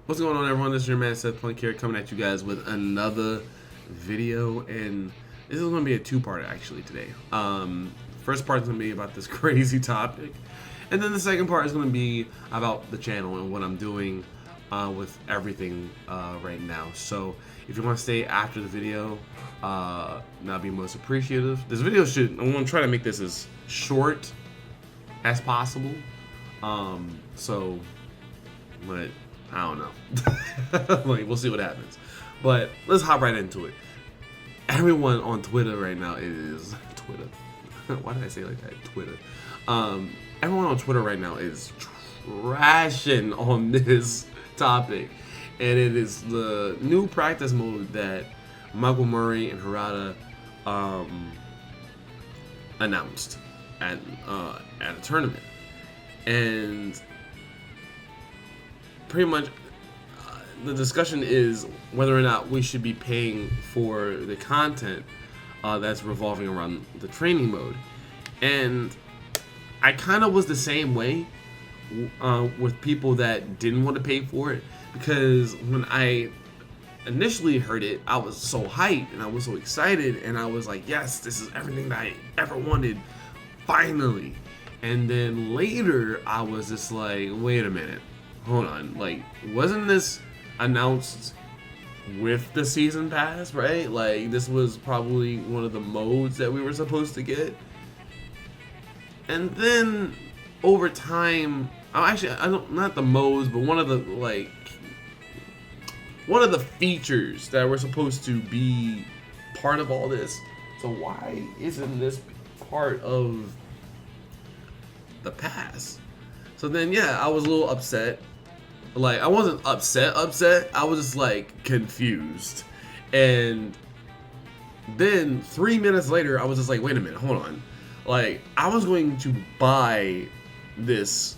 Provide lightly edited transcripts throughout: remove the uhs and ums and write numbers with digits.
What's going on, everyone? This is your man Seth Plunk here, coming at you guys with another video, and this is going to be a two-part actually today. First part is going to be about this crazy topic, and then the second part is going to be about the channel and what I'm doing with everything right now. So if you want to stay after the video, that'd be most appreciative. This video I want to try to make this as short as possible. But I don't know. Like, we'll see what happens. But let's hop right into it. Everyone on Twitter right now is Twitter. Why did I say it like that? Twitter. Everyone on Twitter right now is trashing on this topic, and it is the new practice mode that Michael Murray and Harada announced at a tournament, and pretty much the discussion is whether or not we should be paying for the content that's revolving around the training mode. And I kind of was the same way with people that didn't want to pay for it, because when I initially heard it, I was so hyped and I was so excited, and I was like, yes, this is everything that I ever wanted, finally. And then later I was just like, wait a minute, hold on, like, wasn't this announced with the season pass, right? Like, this was probably one of the modes that we were supposed to get. And then over time, I don't, not the modes, but one of the features that were supposed to be part of all this. So why isn't this part of the pass? So then, yeah, I was a little upset. Like, I wasn't upset. I was just, like, confused. And then 3 minutes later, I was just like, wait a minute, hold on. Like, I was going to buy this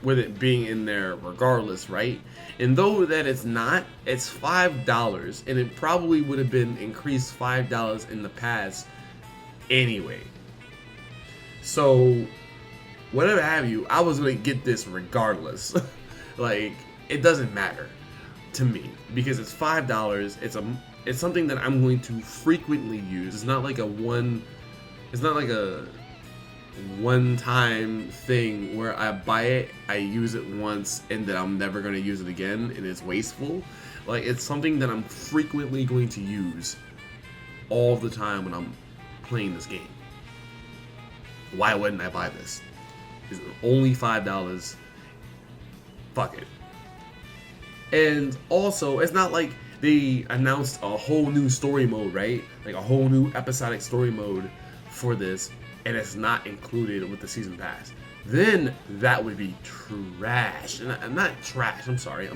with it being in there regardless, right? And though that it's not, it's $5, and it probably would have been increased $5 in the past anyway. So whatever have you, I was going to get this regardless. Like, it doesn't matter to me because it's $5. It's something that I'm going to frequently use. It's not like a one-time thing where I buy it, I use it once, and then I'm never going to use it again, and it's wasteful. Like, it's something that I'm frequently going to use all the time when I'm playing this game. Why wouldn't I buy this? It's only $5. Fuck it. And also, it's not like they announced a whole new story mode, right? Like a whole new episodic story mode for this, and it's not included with the season pass. Then that would be trash. And not trash, I'm sorry.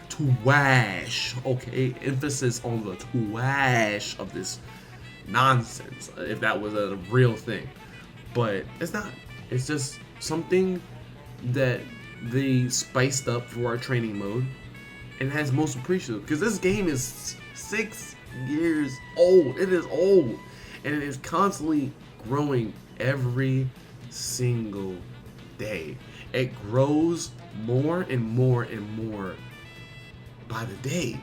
Twash. Okay? Emphasis on the twash of this nonsense, if that was a real thing. But it's not. It's just something that they spiced up for our training mode, and has most appreciated, because this game is 6 years old. It is old, and it is constantly growing every single day. It grows more and more and more by the day,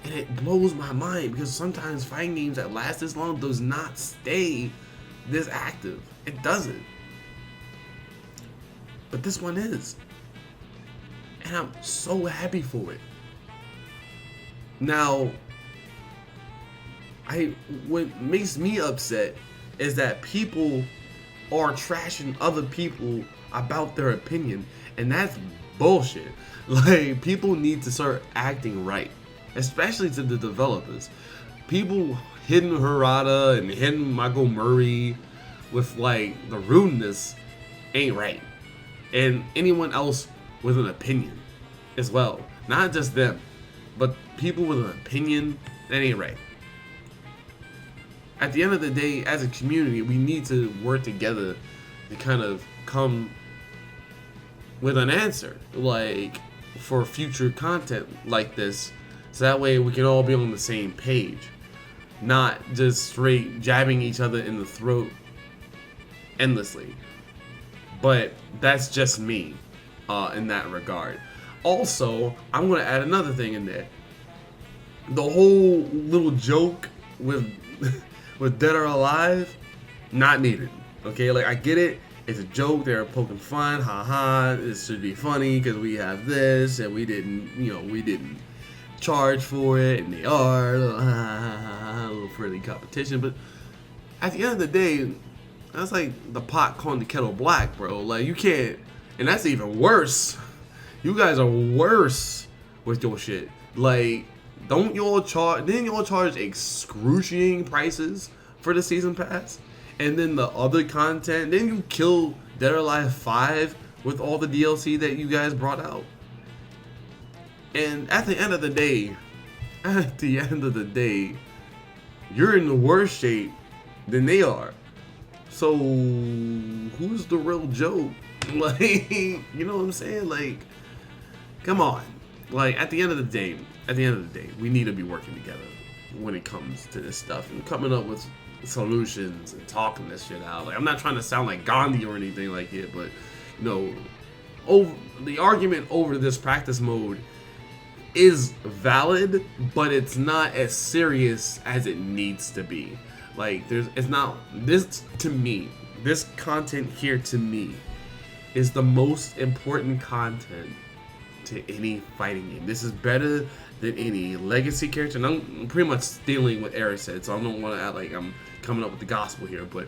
and it blows my mind, because sometimes fighting games that last this long does not stay this active. It doesn't. But this one is. And I'm so happy for it. Now, what makes me upset is that people are trashing other people about their opinion, and that's bullshit. Like, people need to start acting right, especially to the developers. People hitting Harada and hitting Michael Murray with, like, the rudeness ain't right. And anyone else with an opinion as well. Not just them, but people with an opinion, that ain't right. At the end of the day, as a community, we need to work together to kind of come with an answer, like, for future content like this, so that way we can all be on the same page, not just straight jabbing each other in the throat endlessly. But that's just me in that regard. Also, I'm gonna add another thing in there. The whole little joke with with Dead or Alive, not needed. Okay, like I get it. It's a joke. They're poking fun. Haha. This should be funny because we have this and we didn't charge for it, and they are a little friendly competition. But at the end of the day, that's like the pot calling the kettle black, bro. Like you can't, and that's even worse. You guys are worse with your shit. Like, didn't y'all charge excruciating prices for the season pass? And then the other content, then you kill Dead or Alive 5 with all the DLC that you guys brought out. And at the end of the day, you're in the worse shape than they are. So who's the real joke? Like, you know what I'm saying? Like, come on. Like, at the end of the day, we need to be working together when it comes to this stuff and coming up with solutions and talking this shit out. Like, I'm not trying to sound like Gandhi or anything like it, but the argument over this practice mode is valid, but it's not as serious as it needs to be. Like, this content here to me is the most important content to any fighting game. This is better than any legacy character, and I'm pretty much stealing what Eric said, so I don't want to act like I'm coming up with the gospel here, but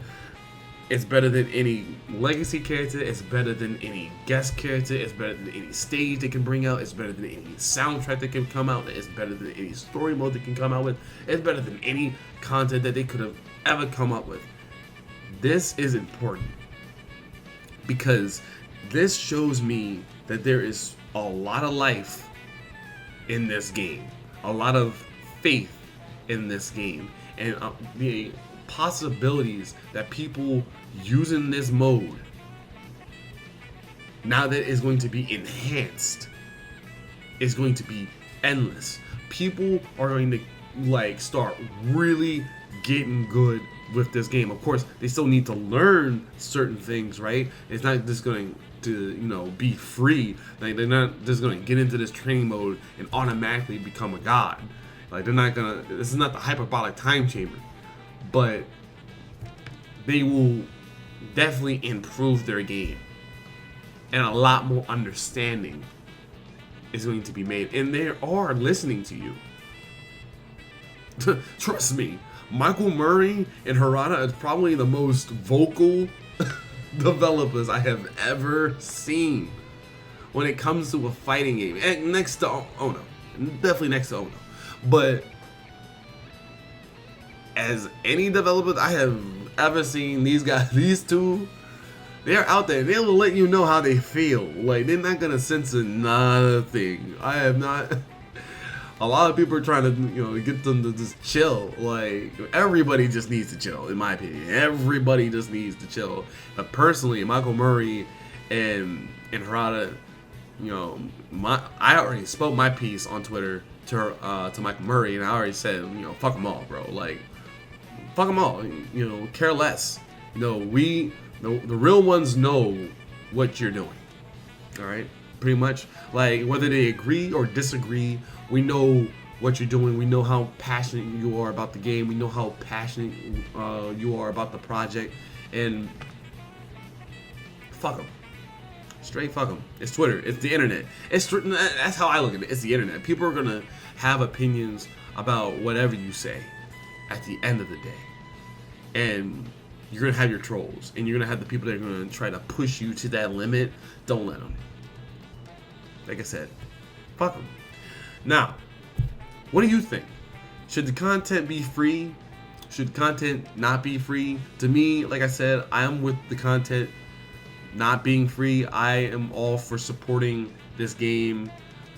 it's better than any legacy character, it's better than any guest character, it's better than any stage they can bring out, it's better than any soundtrack that can come out, it's better than any story mode they can come out with, it's better than any content that they could have ever come up with. This is important because this shows me that there is a lot of life in this game, a lot of faith in this game, and the possibilities that people using this mode, now that it's going to be enhanced, is going to be endless. People are going to start really getting good with this game. Of course, they still need to learn certain things, right? It's not just going to be free. Like, they're not just going to get into this training mode and automatically become a god. Like, they're not gonna, this is not the hyperbolic time chamber, but they will definitely improve their game, and a lot more understanding is going to be made, and they are listening to you. Trust me, Michael Murray and Harada is probably the most vocal developers I have ever seen when it comes to a fighting game, and next to Ono, definitely next to Ono. But as any developer I have ever seen, these guys, these two, they're out there. They will let you know how they feel. Like, they're not gonna censor nothing. I have not. A lot of people are trying to, get them to just chill. Like, everybody just needs to chill, in my opinion. Everybody just needs to chill. But personally, Michael Murray and Harada, I already spoke my piece on Twitter to Michael Murray, and I already said, fuck them all, bro. Like, fuck them all. Care less. The real ones know what you're doing. All right, pretty much. Like, whether they agree or disagree, we know what you're doing. We know how passionate you are about the game. We know how passionate you are about the project, and fuck them. Straight fuck them. It's Twitter. It's the internet. That's how I look at it. It's the internet. People are gonna have opinions about whatever you say at the end of the day, and you're gonna have your trolls, and you're gonna have the people that are gonna try to push you to that limit. Don't let them. Like I said, fuck them. Now, what do you think? Should the content be free? Should content not be free? To me, like I said, I am with the content not being free. I am all for supporting this game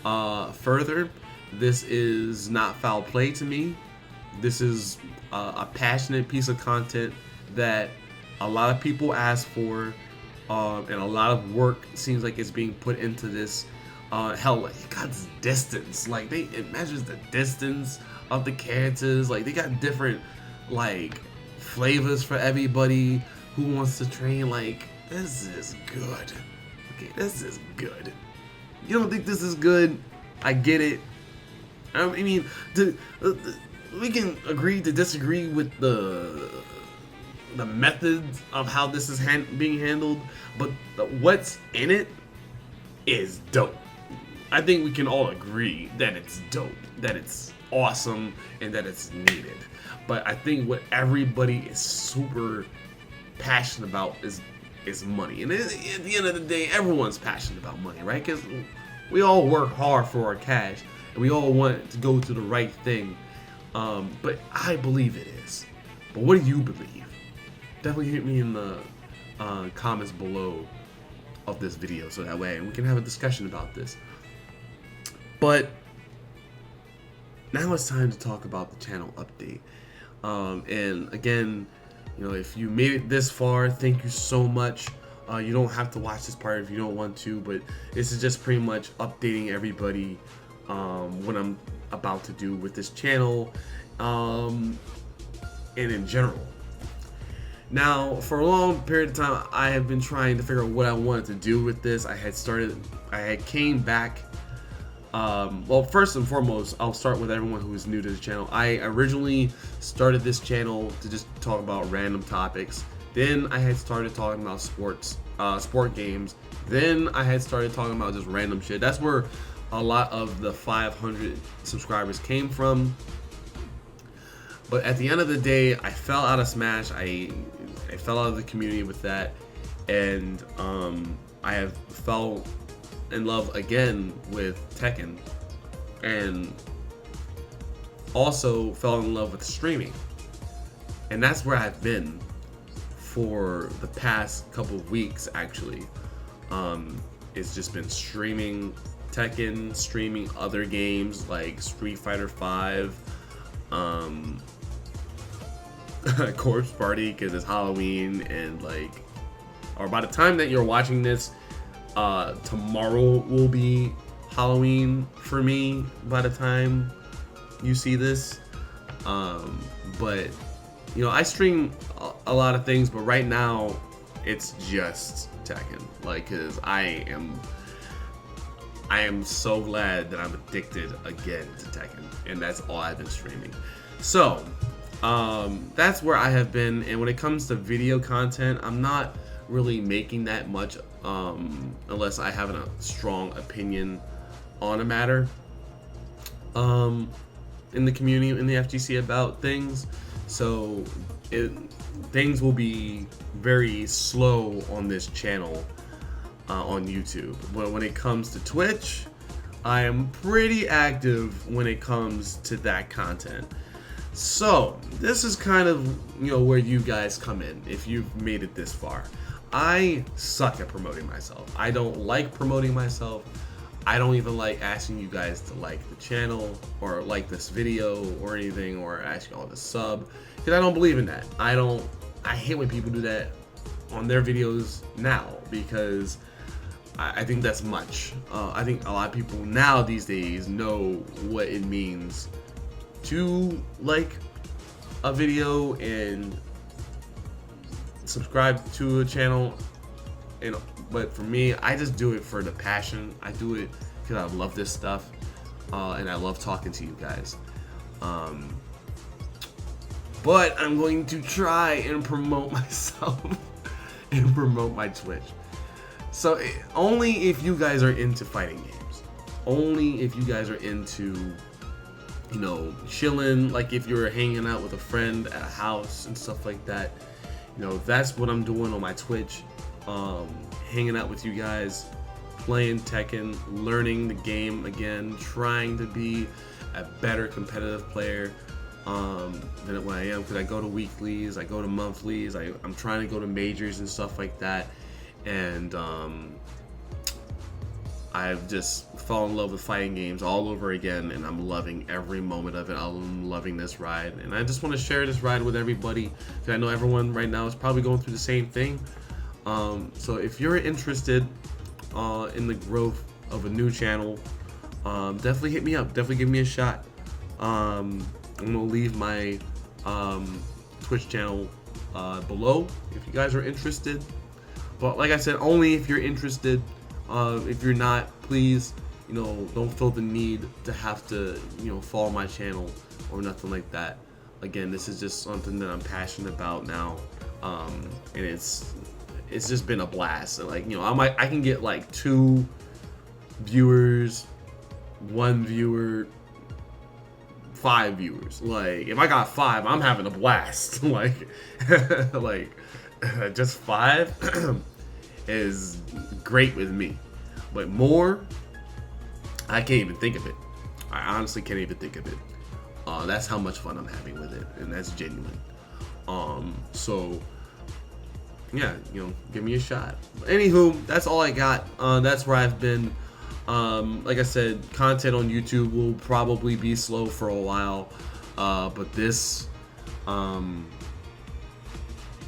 further. This is not foul play to me. This is a passionate piece of content that a lot of people ask for, and a lot of work seems like it's being put into this. Hell, like, it got this distance. Like, it measures the distance of the characters. Like, they got different, flavors for everybody who wants to train. Like, this is good. Okay, this is good. you don't think this is good, I get it. I mean, we can agree to disagree with the methods of how this is being handled, but what's in it is dope. I think we can all agree that it's dope, that it's awesome, and that it's needed. But I think what everybody is super passionate about is money. And at the end of the day, everyone's passionate about money, right? Because we all work hard for our cash, and we all want it to go to the right thing. But I believe it is. But what do you believe? Definitely hit me in the comments below of this video, so that way we can have a discussion about this. But now it's time to talk about the channel update. And again, you know, if you made it this far, thank you so much. You don't have to watch this part if you don't want to, but this is just pretty much updating everybody what I'm about to do with this channel, and in general. Now, for a long period of time, I have been trying to figure out what I wanted to do with this. I had came back. Well, first and foremost, I'll start with everyone who is new to the channel. I originally started this channel to just talk about random topics. Then I had started talking about sport games. Then I had started talking about just random shit. That's where a lot of the 500 subscribers came from. But at the end of the day, I fell out of Smash. I fell out of the community with that, and I have fell in love again with Tekken, and also fell in love with streaming. And that's where I've been for the past couple of weeks, actually. It's just been streaming Tekken, streaming other games like Street Fighter 5, Corpse Party, because it's Halloween, and or by the time that you're watching this, tomorrow will be Halloween for me by the time you see this. But you know, I stream a lot of things, but right now it's just Tekken, because I am so glad that I'm addicted again to Tekken, and that's all I've been streaming. So that's where I have been. And when it comes to video content, I'm not really making that much unless I have a strong opinion on a matter in the community, in the FGC, about things. So things will be very slow on this channel on YouTube. But when it comes to Twitch, I am pretty active when it comes to that content. So this is kind of, you know, where you guys come in if you've made it this far. I suck at promoting myself. I don't like promoting myself. I don't even like asking you guys to like the channel or like this video or anything, or ask y'all to sub, because I don't believe in that. I hate when people do that on their videos now, because I think that's much. I think a lot of people now these days know what it means to like a video and subscribe to a channel, but for me, I just do it for the passion. I do it because I love this stuff, and I love talking to you guys. But I'm going to try and promote myself and promote my Twitch. So only if you guys are into fighting games, only if you guys are into, you know, chilling, like if you're hanging out with a friend at a house and stuff like that, you know, that's what I'm doing on my Twitch. Hanging out with you guys, playing Tekken, learning the game again, trying to be a better competitive player than what I am, because I go to weeklies, I go to monthlies, I'm trying to go to majors and stuff like that, and I've just fallen in love with fighting games all over again, and I'm loving every moment of it. I'm loving this ride, and I just want to share this ride with everybody, because I know everyone right now is probably going through the same thing. So if you're interested in the growth of a new channel, definitely hit me up, definitely give me a shot. I'm gonna leave my Twitch channel below if you guys are interested, but like I said, only if you're interested. If you're not, please, don't feel the need to have to, follow my channel or nothing like that. Again, this is just something that I'm passionate about now, and it's just been a blast. Like, I can get like 2 viewers, 1 viewer, 5 viewers. Like, if I got 5, I'm having a blast. Like, just 5 is great with me. But more, I can't even think of it. I honestly can't even think of it. That's how much fun I'm having with it, and that's genuine. So yeah, give me a shot. Anywho, that's all I got. That's where I've been. Like I said, content on YouTube will probably be slow for a while, but this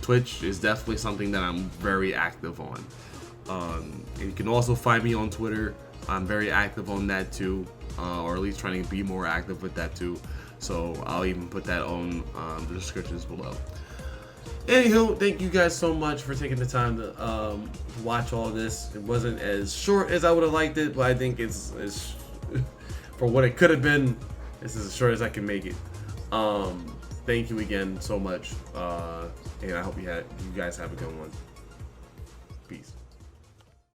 Twitch is definitely something that I'm very active on. And you can also find me on Twitter. I'm very active on that too, or at least trying to be more active with that too. So I'll even put that on the descriptions below. Anywho, thank you guys so much for taking the time to watch all this. It wasn't as short as I would have liked it, but I think it's for what it could have been. This is as short as I can make it. Thank you again so much, and I hope you guys have a good one. Peace.